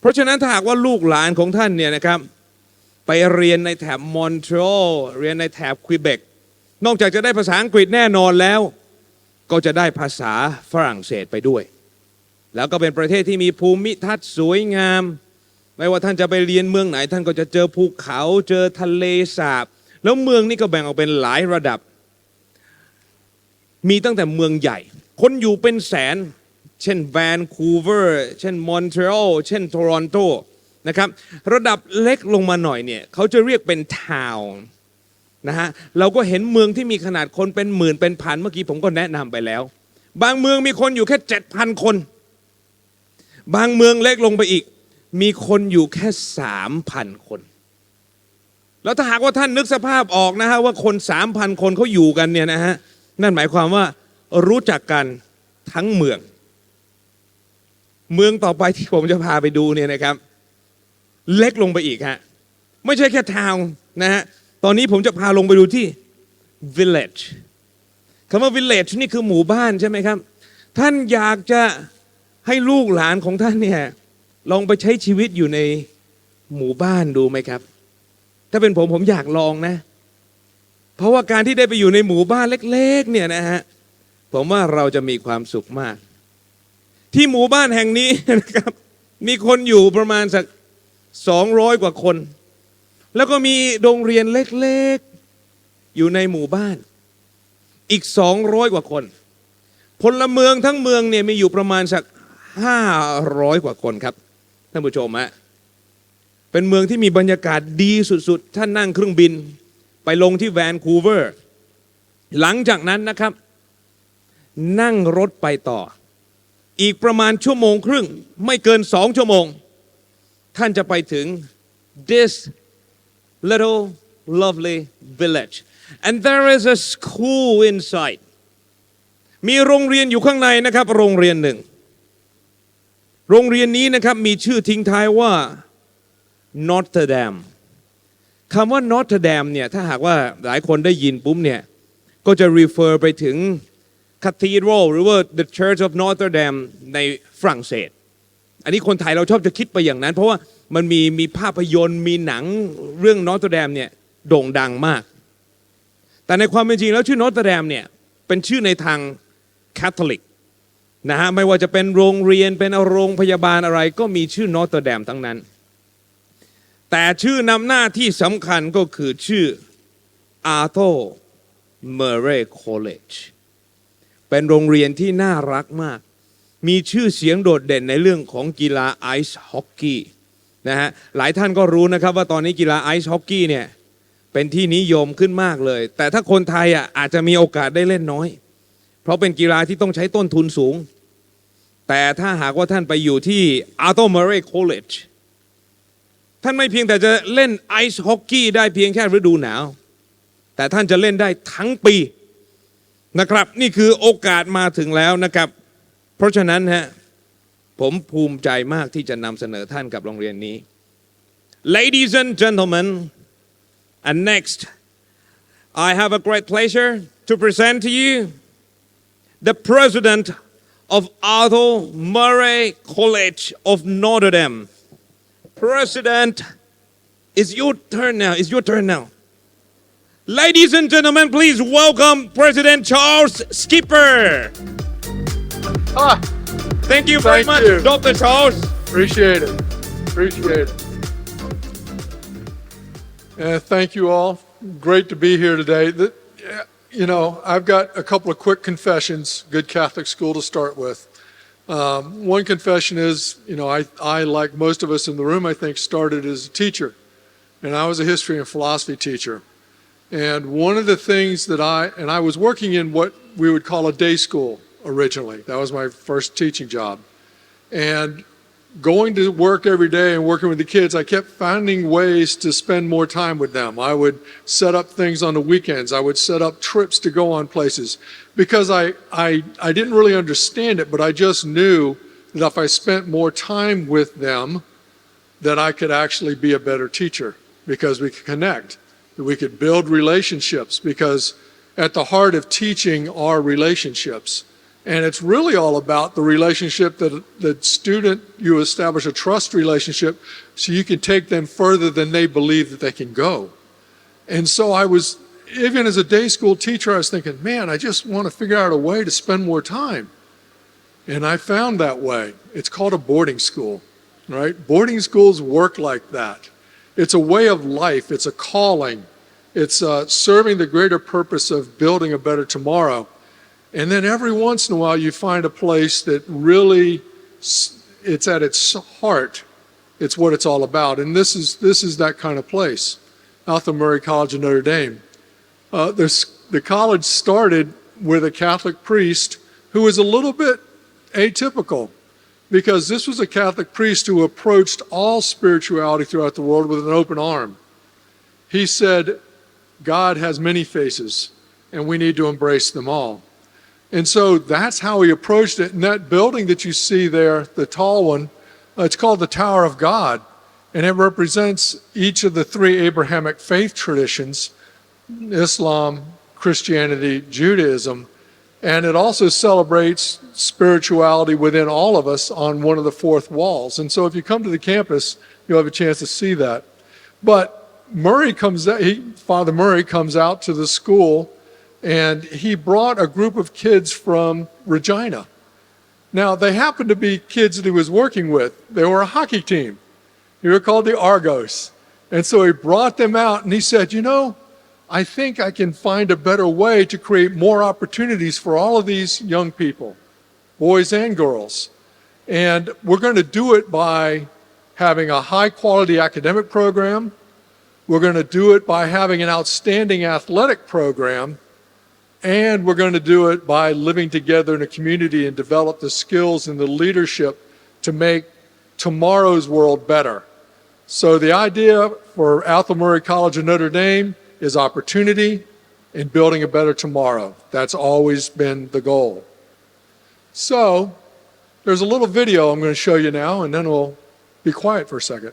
ราะฉะนั้นถ้าหากว่าลูกหลานของท่านเนี่ยนะครับไปเรียนในแถบมอนทรีออลเรียนในแถบควิเบกนอกจากจะได้ภาษาอังกฤษแน่นอนแล้วก็จะได้ภาษาฝรั่งเศสไปด้วยแล้วก็เป็นประเทศที่มีภูมิทัศน์สวยงามไม่ว่าท่านจะไปเรียนเมืองไหนท่านก็จะเจอภูเขาเจอทะเลสาบแล้วเมืองนี้ก็แบ่งออกเป็นหลายระดับมีตั้งแต่เมืองใหญ่คนอยู่เป็นแสนเช่นแวนคูเวอร์เช่นมอนทรีออลเช่นโตรอนโตนะครับระดับเล็กลงมาหน่อยเนี่ยเขาจะเรียกเป็นทาวน์นะฮะเราก็เห็นเมืองที่มีขนาดคนเป็นหมื่นเป็นพันเมื่อกี้ผมก็แนะนำไปแล้วบางเมืองมีคนอยู่แค่ 7,000 คนบางเมืองเล็กลงไปอีกมีคนอยู่แค่ 3,000 คนแล้วถ้าหากว่าท่านนึกสภาพออกนะฮะว่าคน 3,000 คนเขาอยู่กันเนี่ยนะฮะนั่นหมายความว่ารู้จักกันทั้งเมืองต่อไปที่ผมจะพาไปดูเนี่ยนะครับเล็กลงไปอีกฮะไม่ใช่แค่ทาวน์นะฮะตอนนี้ผมจะพาลงไปดูที่ village คำว่า village นี่คือหมู่บ้านใช่ไหมครับท่านอยากจะให้ลูกหลานของท่านเนี่ยลองไปใช้ชีวิตอยู่ในหมู่บ้านดูไหมครับถ้าเป็นผมอยากลองนะเพราะว่าการที่ได้ไปอยู่ในหมู่บ้านเล็กๆเนี่ยนะฮะผมว่าเราจะมีความสุขมากที่หมู่บ้านแห่งนี้นะครับมีคนอยู่ประมาณสัก200 กว่าคนแล้วก็มีโรงเรียนเล็กๆอยู่ในหมู่บ้านอีก200 กว่าคนพลเมืองทั้งเมืองเนี่ยมีอยู่ประมาณสัก500 กว่าคนครับท่านผู้ชมฮะเป็นเมืองที่มีบรรยากาศดีสุดๆท่านนั่งเครื่องบินไปลงที่แวนคูเวอร์หลังจากนั้นนะครับนั่งรถไปต่ออีกประมาณ1.5 ชั่วโมงไม่เกิน2 ชั่วโมงท่านจะไปถึง this little lovely village and there is a school inside มีโรงเรียนอยู่ข้างในนะครับโรงเรียนหนึ่งโรงเรียนนี้นะครับมีชื่อทิ้งท้ายว่า Notre Dame คำว่า Notre Dame เนี่ยถ้าหากว่าหลายคนได้ยินปุ๊บเนี่ยก็จะ refer ไปถึง Cathedral หรือว่า The Church of Notre Dame ในฝรั่งเศสอันนี้คนไทยเราชอบจะคิดไปอย่างนั้นเพราะว่ามันมีภาพยนตร์มีหนังเรื่อง Notre Dame เนี่ยโด่งดังมากแต่ในความเป็นจริงแล้วชื่อ Notre Dame เนี่ยเป็นชื่อในทางคาทอลิกนะฮะไม่ว่าจะเป็นโรงเรียนเป็นโรงพยาบาลอะไรก็มีชื่อนอตเตอร์แดมทั้งนั้นแต่ชื่อนำหน้าที่สำคัญก็คือชื่อ Athol Murray College เป็นโรงเรียนที่น่ารักมากมีชื่อเสียงโดดเด่นในเรื่องของกีฬาไอซ์ฮอกกี้นะฮะหลายท่านก็รู้นะครับว่าตอนนี้กีฬาไอซ์ฮอกกี้เนี่ยเป็นที่นิยมขึ้นมากเลยแต่ถ้าคนไทยอาจจะมีโอกาสได้เล่นน้อยเพราะเป็นกีฬาที่ต้องใช้ต้นทุนสูงแต่ถ้าหากว่าท่านไปอยู่ที่ Athol Murray College ท่านไม่เพียงแต่จะเล่นไอซ์ฮอกกี้ได้เพียงแค่ฤดูหนาวแต่ท่านจะเล่นได้ทั้งปีนะครับนี่คือโอกาสมาถึงแล้วนะครับเพราะฉะนั้นฮะผมภูมิใจมากที่จะนำเสนอท่านกับโรงเรียนนี้ Ladies and gentlemen and next I have a great pleasure to present to you the president of Athol Murray College of Notre Dame. President, it's your turn now. It's your turn now. Ladies and gentlemen, please welcome President Charles Skipper. Thank you very much, Dr. Charles. Appreciate it. Thank you all. Great to be here today. You know, I've got a couple of quick confessions, good Catholic school to start with. One confession is, you know, I, like most of us in the room, I think, started as a teacher. And I was a history and philosophy teacher. And one of the things that I was working in what we would call a day school originally. That was my first teaching job. And going to work every day and working with the kids, I kept finding ways to spend more time with them. I would set up things on the weekends. I would set up trips to go on places because I didn't really understand it, but I just knew that if I spent more time with them, that I could actually be a better teacher because we could connect, that we could build relationships because at the heart of teaching are relationships. And it's really all about the relationship that the student, you establish a trust relationship so you can take them further than they believe that they can go. And so I was, even as a day school teacher, I was thinking, man, I just want to figure out a way to spend more time. And I found that way. It's called a boarding school, right? Boarding schools work like that. It's a way of life. It's a calling. It's serving the greater purpose of building a better tomorrow. And then every once in a while you find a place that really, it's at its heart. It's what it's all about. And this is that kind of place. Athol Murray College of Notre Dame. The college started with a Catholic priest who was a little bit atypical, because this was a Catholic priest who approached all spirituality throughout the world with an open arm. He said, God has many faces, and we need to embrace them all. And so that's how he approached it. And that building that you see there, the tall one, it's called the Tower of God. And it represents each of the three Abrahamic faith traditions, Islam, Christianity, Judaism. And it also celebrates spirituality within all of us on one of the fourth walls. And so if you come to the campus, you'll have a chance to see that. But Father Murray comes out to the school, and he brought a group of kids from Regina. Now, they happened to be kids that he was working with. They were a hockey team. They were called the Argos. And so he brought them out, and he said, you know, I think I can find a better way to create more opportunities for all of these young people, boys and girls. And we're going to do it by having a high-quality academic program. We're going to do it by having an outstanding athletic program. And we're going to do it by living together in a community and develop the skills and the leadership to make tomorrow's world better. So the idea for Athol Murray College of Notre Dame is opportunity and building a better tomorrow. That's always been the goal. So there's a little video I'm going to show you now, and then we'll be quiet for a second.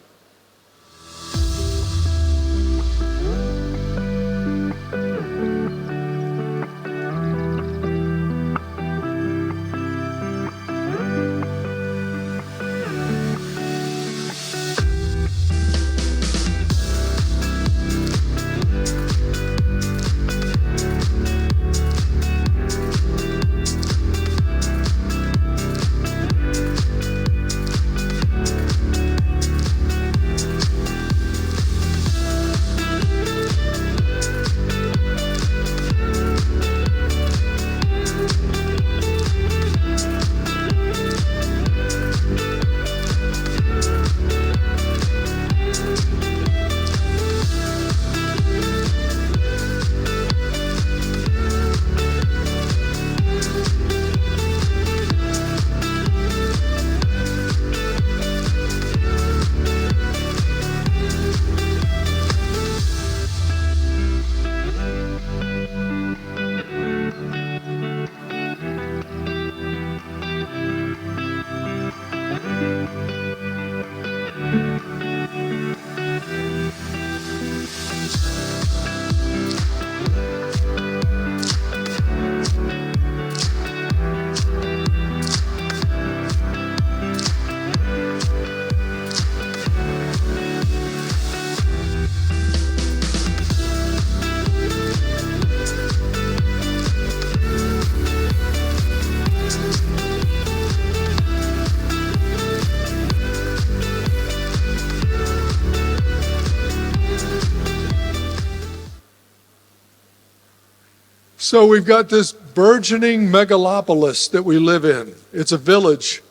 So we've got this burgeoning megalopolis that we live in. It's a village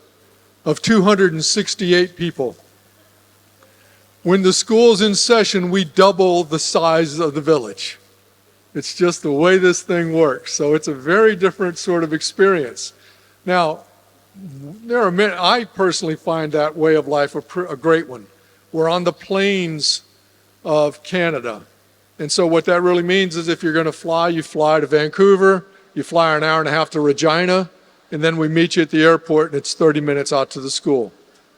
of 268 people. When the school's in session, we double the size of the village. It's just the way this thing works. So it's a very different sort of experience. Now, there are many, I personally find that way of life a great one. We're on the plains of Canada. And so what that really means is if you're going to fly, you fly to Vancouver, you fly an hour and a half to Regina, and then we meet you at the airport, and it's 30 minutes out to the school.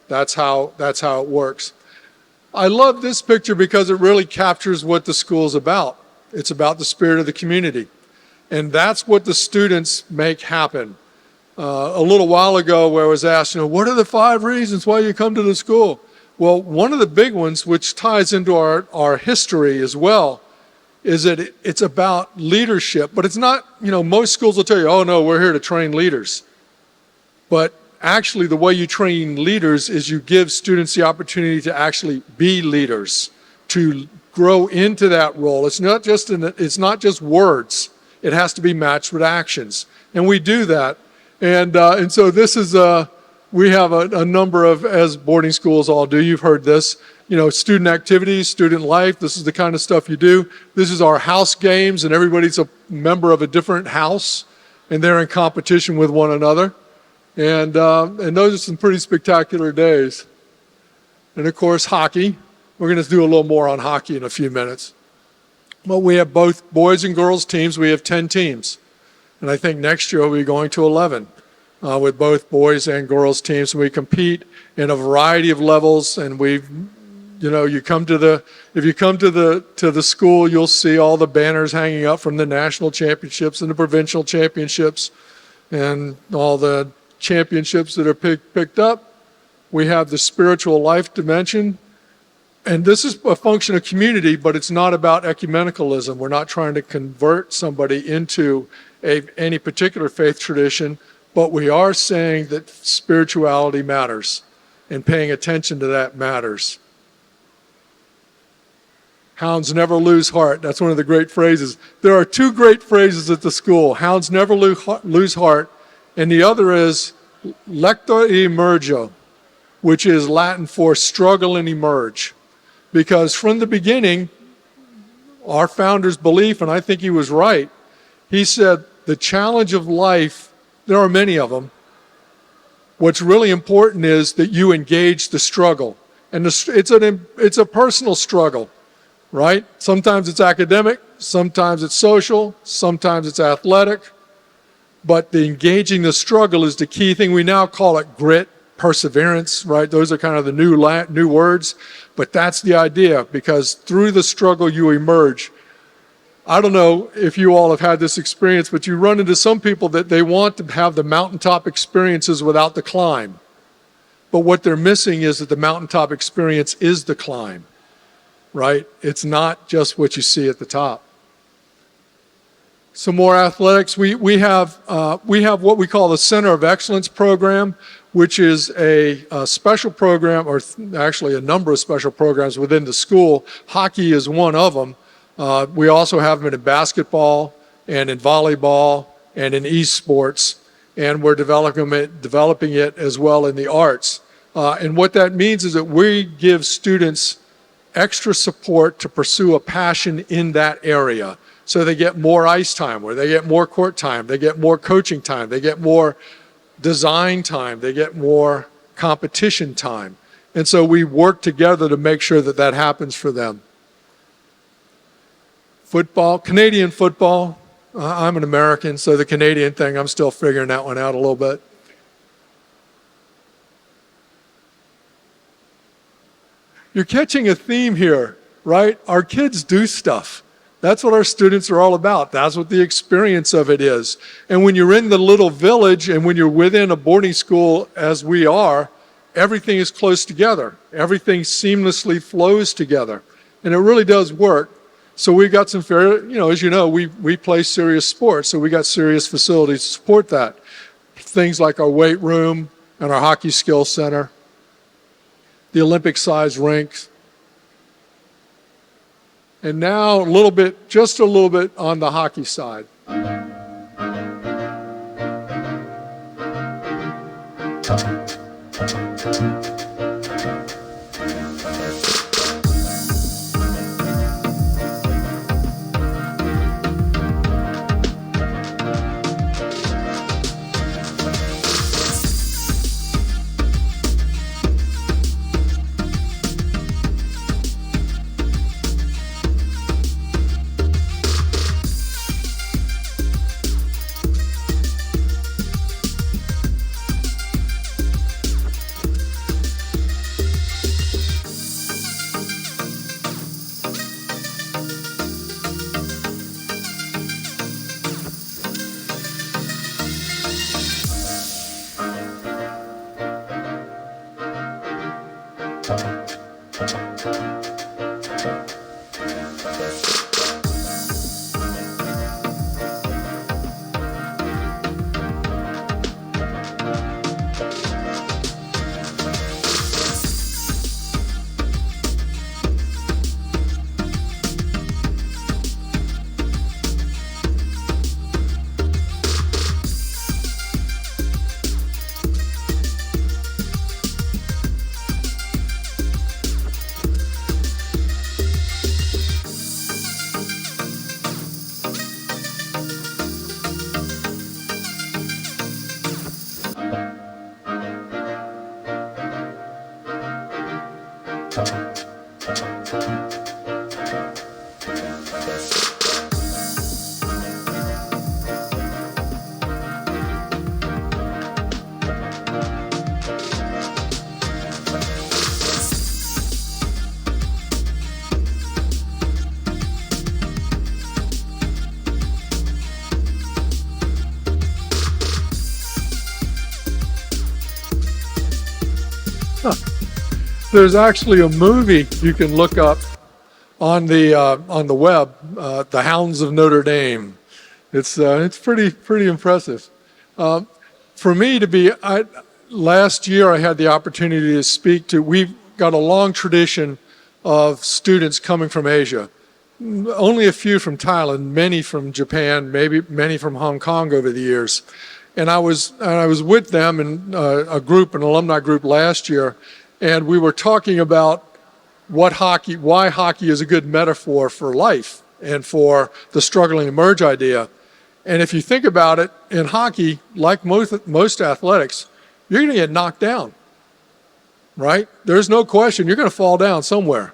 That's how it works. I love this picture because it really captures what the school's about. It's about the spirit of the community. And that's what the students make happen. a little while ago where I was asked, what are the 5 reasons why you come to the school? Well, one of the big ones, which ties into our history as well, is that it's about leadership. But it's not, most schools will tell you, oh, no, we're here to train leaders. But actually, the way you train leaders is you give students the opportunity to actually be leaders, to grow into that role. It's not just words. It has to be matched with actions. And we do that. And so this is, we have a number of, as boarding schools all do, you've heard this, student activities, student life. This is the kind of stuff you do. This is our house games, and everybody's a member of a different house, and they're in competition with one another. And those are some pretty spectacular days. And of course, hockey. We're going to do a little more on hockey in a few minutes. Well, we have both boys and girls teams. We have 10 teams. And I think next year we'll be going to 11 with both boys and girls teams. And we compete in a variety of levels. And if you come to the school, you'll see all the banners hanging up from the national championships and the provincial championships and all the championships that are picked up. We have the spiritual life dimension. And this is a function of community, but it's not about ecumenicalism. We're not trying to convert somebody into any particular faith tradition, but we are saying that spirituality matters, and paying attention to that matters. Hounds never lose heart. That's one of the great phrases. There are 2 great phrases at the school. Hounds never lose heart, and the other is lector e emergo, which is Latin for struggle and emerge. Because from the beginning, our founder's belief, and I think he was right, he said the challenge of life, there are many of them. What's really important is that you engage the struggle. And it's a personal struggle, right? Sometimes it's academic, sometimes it's social, sometimes it's athletic. But the engaging the struggle is the key thing. We now call it grit, perseverance, right? Those are kind of the new words. But that's the idea, because through the struggle you emerge. I don't know if you all have had this experience, but you run into some people that they want to have the mountaintop experiences without the climb. But what they're missing is that the mountaintop experience is the climb, right? It's not just what you see at the top. Some more athletics. We have what we call the Center of Excellence program, which is a special program, or actually a number of special programs within the school. Hockey is one of them. We also have them in basketball and in volleyball and in esports, and we're developing it as well in the arts. And what that means is that we give students extra support to pursue a passion in that area. So they get more ice time, or they get more court time, they get more coaching time, they get more design time, they get more competition time. And so we work together to make sure that that happens for them. Football, Canadian football. I'm an American, so the Canadian thing, I'm still figuring that one out a little bit. You're catching a theme here, right? Our kids do stuff. That's what our students are all about. That's what the experience of it is. And when you're in the little village and when you're within a boarding school, as we are, everything is close together. Everything seamlessly flows together. And it really does work. So we've got some fair, as you know, we play serious sports, so we got serious facilities to support that. Things like our weight room and our hockey skill center, the Olympic-sized rinks. And now just a little bit on the hockey side. There's actually a movie you can look up on the web, The Hounds of Notre Dame. It's pretty impressive. For me to be, last year I had the opportunity to speak to. We've got a long tradition of students coming from Asia. Only a few from Thailand, many from Japan, maybe many from Hong Kong over the years. And I was with them in an alumni group last year, and we were talking about why hockey is a good metaphor for life and for the struggle and emerge idea. And if you think about it, in hockey, like most athletics, you're going to get knocked down, right? There's no question you're going to fall down somewhere,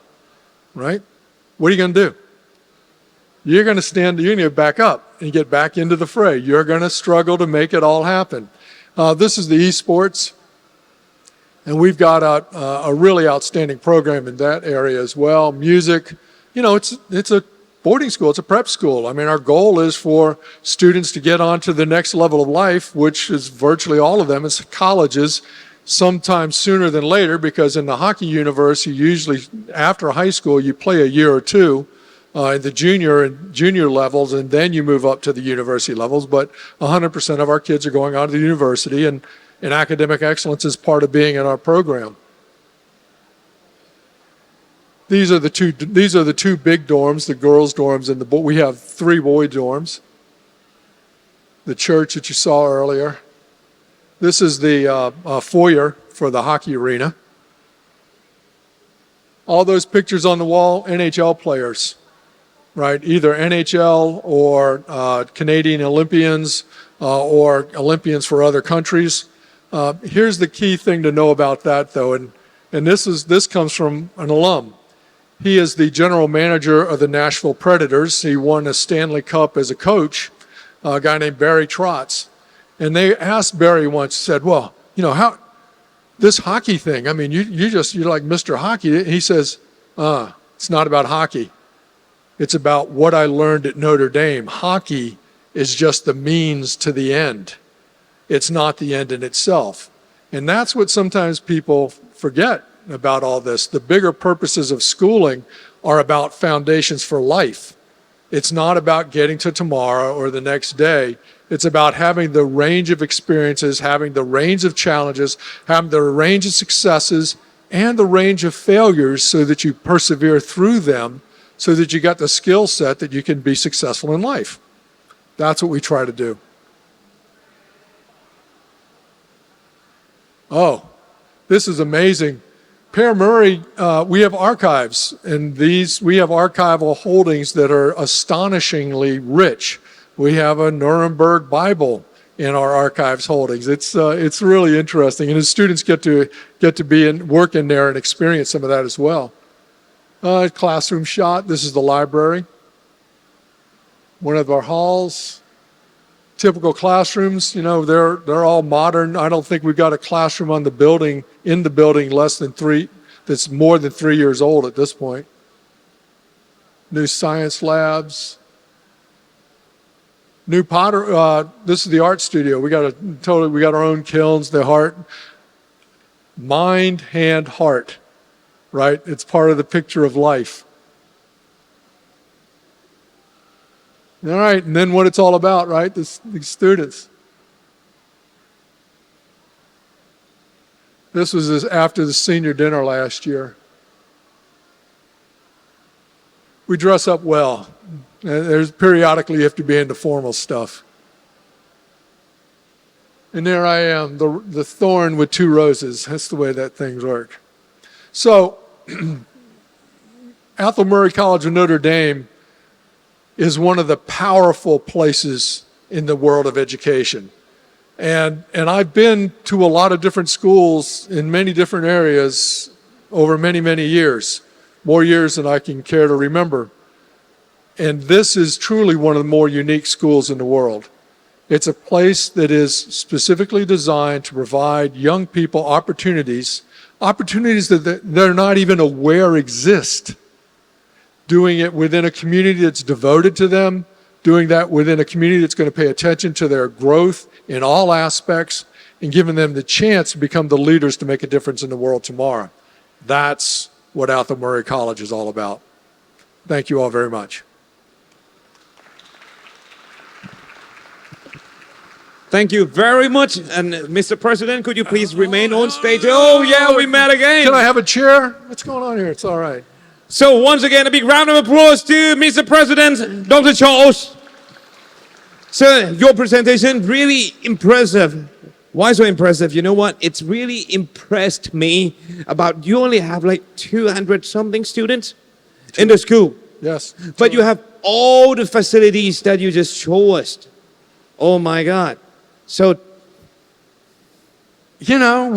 right? What are you going to do? You're going to you're going to get back up and get back into the fray. You're going to struggle to make it all happen. This is the esports, and we've got a really outstanding program in that area as well. Music, it's a boarding school, it's a prep school. I mean, our goal is for students to get on to the next level of life, which is virtually all of them, is colleges, sometime sooner than later, because in the hockey universe, you usually, after high school, you play a year or two in the junior levels, and then you move up to the university levels. But 100% of our kids are going on to the university, and academic excellence is part of being in our program. These are the two big dorms, the girls' dorms, and we have 3 boy dorms. The church that you saw earlier. This is the foyer for the hockey arena. All those pictures on the wall, NHL players, right? Either NHL or Canadian Olympians or Olympians for other countries. Here's the key thing to know about that, though, and this comes from an alum. He is the general manager of the Nashville Predators. He won a Stanley Cup as a coach, a guy named Barry Trotz. And they asked Barry once, said, well, how this hockey thing, I mean, you're like Mr. Hockey. And he says, it's not about hockey. It's about what I learned at Notre Dame. Hockey is just the means to the end. It's not the end in itself. And that's what sometimes people forget about all this. The bigger purposes of schooling are about foundations for life. It's not about getting to tomorrow or the next day. It's about having the range of experiences, having the range of challenges, having the range of successes and the range of failures so that you persevere through them, so that you got the skill set that you can be successful in life. That's what we try to do. Oh, this is amazing. Pear Murray, we have archives, and we have archival holdings that are astonishingly rich. We have a Nuremberg Bible in our archives holdings. It's really interesting, and as students get to be work in there and experience some of that as well. Classroom shot. This is the library. One of our halls. Typical classrooms, they're all modern. I don't think we've got a classroom in the building that's more than 3 years old at this point. New science labs. New potter. This is the art studio. We got our own kilns. The mind, hand, heart. right? It's part of the picture of life. All right, and then what it's all about, right? These students. This was after the senior dinner last year. We dress up well. There's periodically you have to be into formal stuff. And there I am, the thorn with two roses. That's the way that things work. So, Athol Murray College of Notre Dame is one of the powerful places in the world of education. And I've been to a lot of different schools in many different areas over many, many years, more years than I can care to remember. And this is truly one of the more unique schools in the world. It's a place that is specifically designed to provide young people opportunities that they're not even aware exist. Doing it within a community that's devoted to them, doing that within a community that's going to pay attention to their growth in all aspects, and giving them the chance to become the leaders to make a difference in the world tomorrow. That's what Athol Murray College is all about. Thank you all very much. Thank you very much. And Mr. President, could you please remain on stage? Oh, yeah, we met again. Can I have a chair? What's going on here? It's all right. So once again, a big round of applause to Mr. President, Dr. Charles. Sir, your presentation really impressive. Why so impressive? You know what? It's really impressed me about you only have like 200 something students in the school. Yes. But you have all the facilities that you just showed us. Oh my God. So, you know,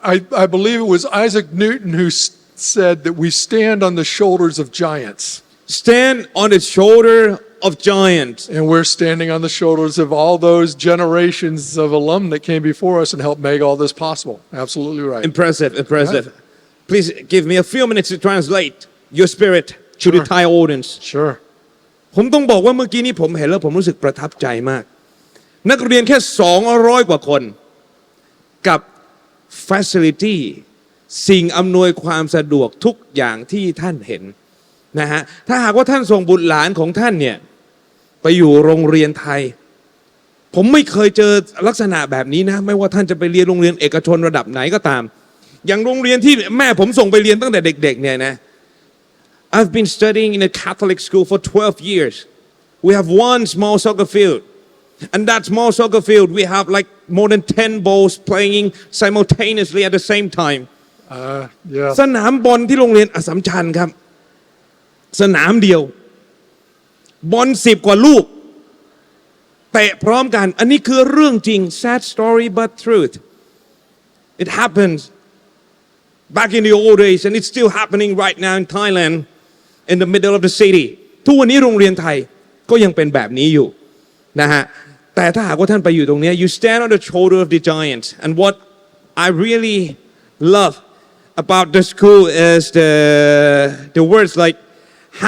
I believe it was Isaac Newton who said that we stand on the shoulders of giants. Stand on the shoulder of giants. And we're standing on the shoulders of all those generations of alum that came before us and helped make all this possible. Absolutely right. Impressive, impressive. Right. Please give me a few minutes to translate your spirit to the Thai audience. Sure. ผมต้องบอกว่าเมื่อกี้นี้ผมเห็นแล้วผมรู้สึกประทับใจมากนักเรียนแค่200กว่าคนกับ facility สิ่งอำนวยความสะดวกทุกอย่างที่ท่านเห็นนะฮะถ้าหากว่าท่านส่งบุตรหลานของท่านเนี่ยไปอยู่โรงเรียนไทยผมไม่เคยเจอลักษณะแบบนี้นะไม่ว่าท่านจะไปเรียนโรงเรียนเอกชนระดับไหนก็ตามอย่างโรงเรียนที่แม่ผมส่งไปเรียนตั้งแต่เด็กๆเนี่ยนะ I've been studying in a Catholic school for 12 years. We have one small soccer field. And that small soccer field, we have like more than 10 balls playing simultaneously at the same time. Yeah. สนามบอลที่โรงเรียนอัสสัมชัญครับสนามเดียวบอล10กว่าลูกเตะพร้อมกันอันนี้คือเรื่องจริง sad story but truth it happened back in the old days and it's still happening right now in Thailand in the middle of the city ทุกวันนี้โรงเรียนไทยก็ยังเป็นแบบนี้อยู่นะฮะแต่ถ้าหากว่าท่านไปอยู่ตรงนี้ you stand on the shoulder of the giants and what I really love about the school is the words like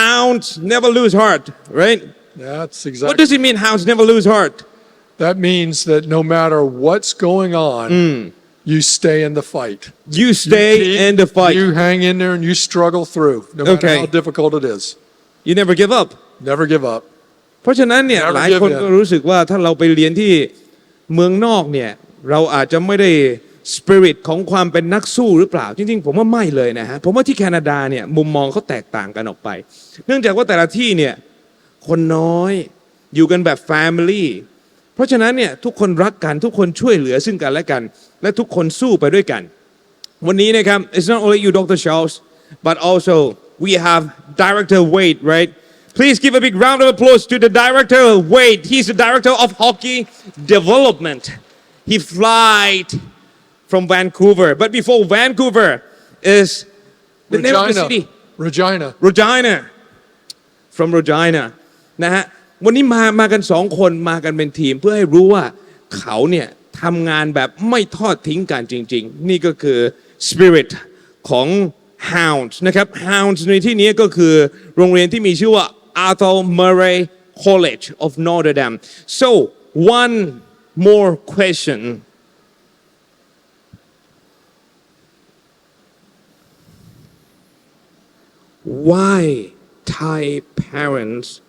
hounds never lose heart, right? That's exactly. What does it mean, hounds never lose heart? That means that no matter what's going on, you stay in the fight. You stay in the fight. You hang in there and you struggle through, no matter how difficult it is. You never give up. Never give up. เพราะฉะนั้นเนี่ยหลายคนก็รู้สึกว่าถ้าเราไปเรียนที่เมืองนอกเนี่ยเราอาจจะไม่ได้สปิริตของความเป็นนักสู้หรือเปล่าจริงๆผมว่าไม่เลยนะฮะผมว่าที่แคนาดาเนี่ยมุมมองเขาแตกต่างกันออกไปเนื่องจากว่าแต่ละที่เนี่ยคนน้อยอยู่กันแบบ family เพราะฉะนั้นเนี่ยทุกคนรักกันทุกคนช่วยเหลือซึ่งกันและกันและทุกคนสู้ไปด้วยกันวันนี้นะครับ it's not only you Dr. Charles but also we have Director Wade right please give a big round of applause to the Director Wade he's the Director of Hockey Development he flied from Vancouver. But before Vancouver is the name of the city. Regina. From Regina. นะฮะวันนี้มากัน2คนมากันเป็นทีมเพื่อให้รู้ว่าเขาเนี่ยทำงานแบบไม่ทอดทิ้งกันจริงๆนี่ก็คือ spirit ของ Hounds นะครับ Hounds ในที่นี้ก็คือโรงเรียนที่มีชื่อว่า Athol Murray College of Notre Dame. So one more question why Thai parents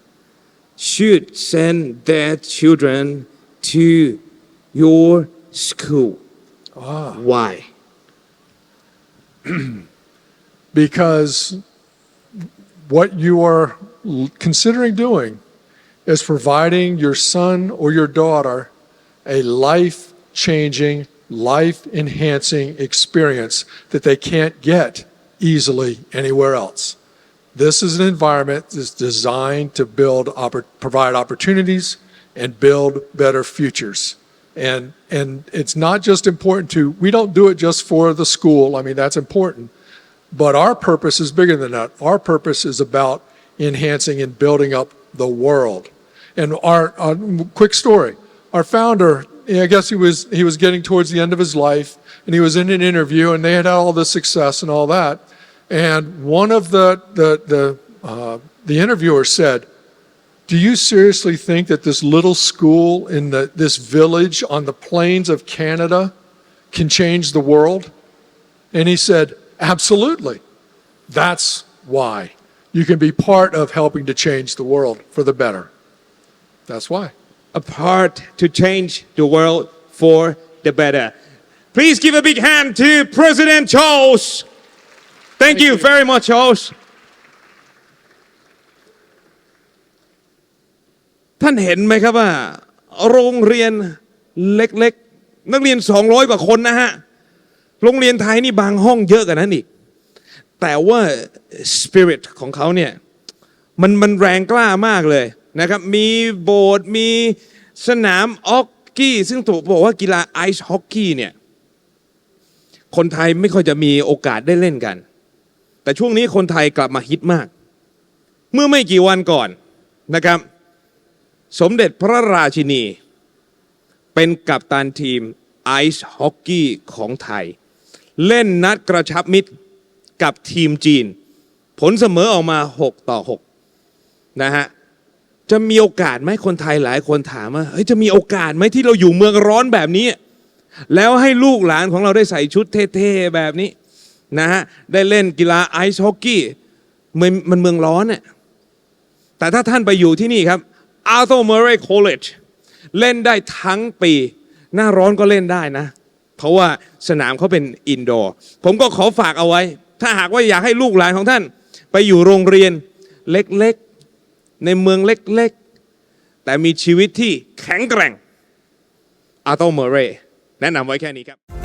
should send their children to your school. Why? Because what you are considering doing is providing your son or your daughter a life-changing, life-enhancing experience that they can't get easily anywhere else. This is an environment that's designed to provide opportunities and build better futures. And it's not just important we don't do it just for the school. I mean, that's important. But our purpose is bigger than that. Our purpose is about enhancing and building up the world. And our quick story, our founder, I guess he was getting towards the end of his life, and he was in an interview, and they had all this success and all that. And one of the interviewers said, "Do you seriously think that this little school in this village on the plains of Canada can change the world?" And he said, "Absolutely. That's why. You can be part of helping to change the world for the better. That's why." A part to change the world for the better. Please give a big hand to President Charles. Thank you very much, Charles. ท่านเห็นไหมครับว่าโรงเรียนเล็กๆนักเรียน200กว่าคนนะฮะโรงเรียนไทยนี่บางห้องเยอะกว่านั้นอีกแต่ว่า spirit ของเขาเนี่ยมันแรงกล้ามากเลยนะครับมีโบสถ์มีสนามฮอกกี้ซึ่งถูกบอกว่ากีฬาไอซ์ฮอกกี้เนี่ยคนไทยไม่ค่อยจะมีโอกาสได้เล่นกันแต่ช่วงนี้คนไทยกลับมาฮิตมากเมื่อไม่กี่วันก่อนนะครับสมเด็จพระราชินีเป็นกัปตันทีมไอซ์ฮอกกี้ของไทยเล่นนัดกระชับมิตรกับทีมจีนผลเสมอออกมา6-6นะฮะจะมีโอกาสไหมคนไทยหลายคนถามว่าเฮ้ยจะมีโอกาสไหมที่เราอยู่เมืองร้อนแบบนี้แล้วให้ลูกหลานของเราได้ใส่ชุดเท่ๆแบบนี้นะฮะได้เล่นกีฬาไอซ์ฮอกกี้มันเมืองร้อนเนี่ยแต่ถ้าท่านไปอยู่ที่นี่ครับ Athol College เล่นได้ทั้งปีหน้าร้อนก็เล่นได้นะเพราะว่าสนามเขาเป็นอินดอร์ผมก็ขอฝากเอาไว้ถ้าหากว่าอยากให้ลูกหลานของท่านไปอยู่โรงเรียนเล็กๆในเมืองเล็กๆแต่มีชีวิตที่แข็งแกร่ง Athol แนะนำไว้แค่นี้ครับ